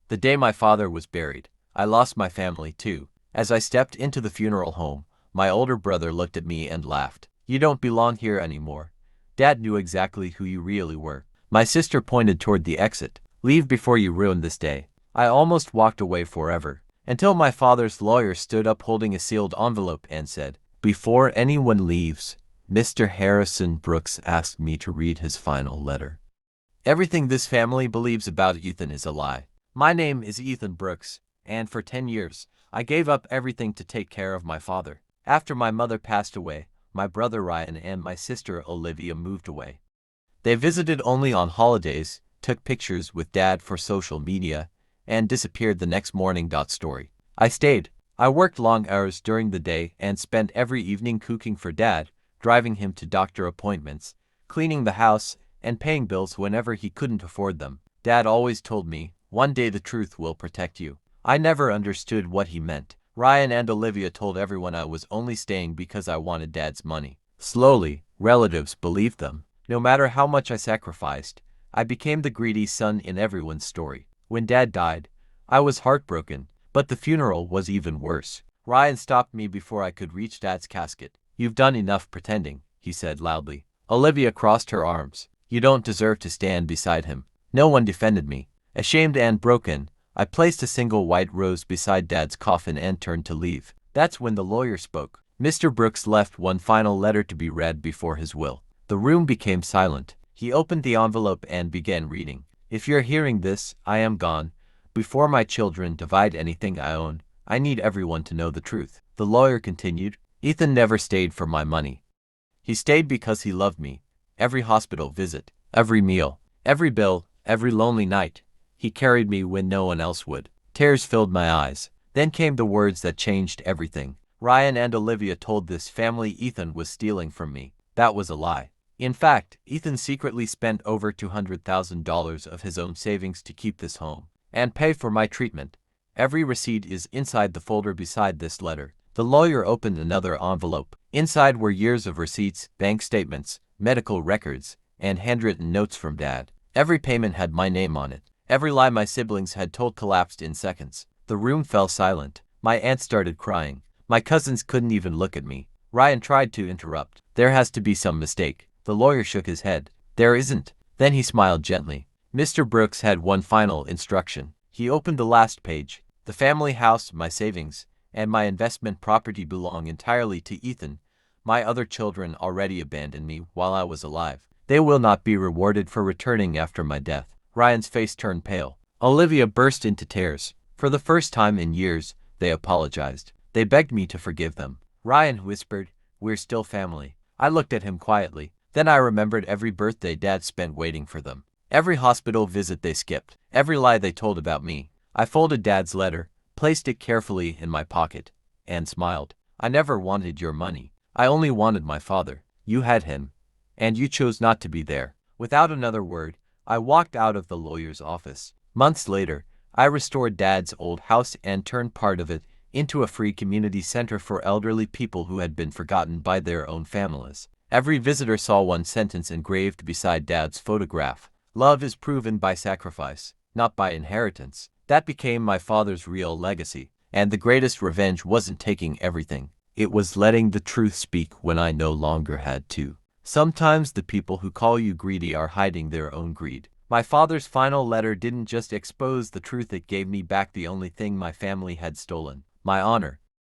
The day my father was buried, I lost my family too. As I stepped into the funeral home, my older brother looked at me and laughed. "You don't belong here anymore. Dad knew exactly who you really were." My sister pointed toward the exit. "Leave before you ruin this day." I almost walked away forever, until my father's lawyer stood up holding a sealed envelope and said, "Before anyone leaves, Mr. Harrison Brooks asked me to read his final letter. Everything this family believes about Ethan is a lie. My name is Ethan Brooks, and for 10 years, I gave up everything to take care of my father. After my mother passed away, my brother Ryan and my sister Olivia moved away. They visited only on holidays, took pictures with Dad for social media, and disappeared the next morning. Story. I stayed. I worked long hours during the day and spent every evening cooking for Dad, driving him to doctor appointments, cleaning the house, and paying bills whenever he couldn't afford them. Dad always told me, "One day the truth will protect you." I never understood what he meant. Ryan and Olivia told everyone I was only staying because I wanted Dad's money. Slowly, relatives believed them. No matter how much I sacrificed, I became the greedy son in everyone's story. When Dad died, I was heartbroken, but the funeral was even worse. Ryan stopped me before I could reach Dad's casket. "You've done enough pretending," he said loudly. Olivia crossed her arms. "You don't deserve to stand beside him." No one defended me. Ashamed and broken, I placed a single white rose beside Dad's coffin and turned to leave. That's when the lawyer spoke. Mr. Brooks left one final letter to be read before his will. The room became silent. He opened the envelope and began reading. "If you're hearing this, I am gone. Before my children divide anything I own, I need everyone to know the truth." The lawyer continued, "Ethan never stayed for my money. He stayed because he loved me. Every hospital visit, every meal, every bill, every lonely night. He carried me when no one else would." Tears filled my eyes. Then came the words that changed everything. Ryan and Olivia told this family Ethan was stealing from me. That was a lie. In fact, Ethan secretly spent over $200,000 of his own savings to keep this home and pay for my treatment. Every receipt is inside the folder beside this letter. The lawyer opened another envelope. Inside were years of receipts, bank statements, medical records, and handwritten notes from Dad. Every payment had my name on it. Every lie my siblings had told collapsed in seconds. The room fell silent. My aunt started crying. My cousins couldn't even look at me. Ryan tried to interrupt. "There has to be some mistake." The lawyer shook his head. "There isn't." Then he smiled gently. Mr. Brooks had one final instruction. He opened the last page. "The family house, my savings, and my investment property belong entirely to Ethan. My other children already abandoned me while I was alive. They will not be rewarded for returning after my death." Ryan's face turned pale. Olivia burst into tears. For the first time in years, they apologized. They begged me to forgive them. Ryan whispered, "We're still family." I looked at him quietly. Then I remembered every birthday Dad spent waiting for them. Every hospital visit they skipped. Every lie they told about me. I folded Dad's letter, placed it carefully in my pocket, and smiled. "I never wanted your money. I only wanted my father. You had him, and you chose not to be there." Without another word, I walked out of the lawyer's office. Months later, I restored Dad's old house and turned part of it into a free community center for elderly people who had been forgotten by their own families. Every visitor saw one sentence engraved beside Dad's photograph: "Love is proven by sacrifice, not by inheritance." That became my father's real legacy. And the greatest revenge wasn't taking everything. It was letting the truth speak when I no longer had to. Sometimes the people who call you greedy are hiding their own greed. My father's final letter didn't just expose the truth, it gave me back the only thing my family had stolen: my honor.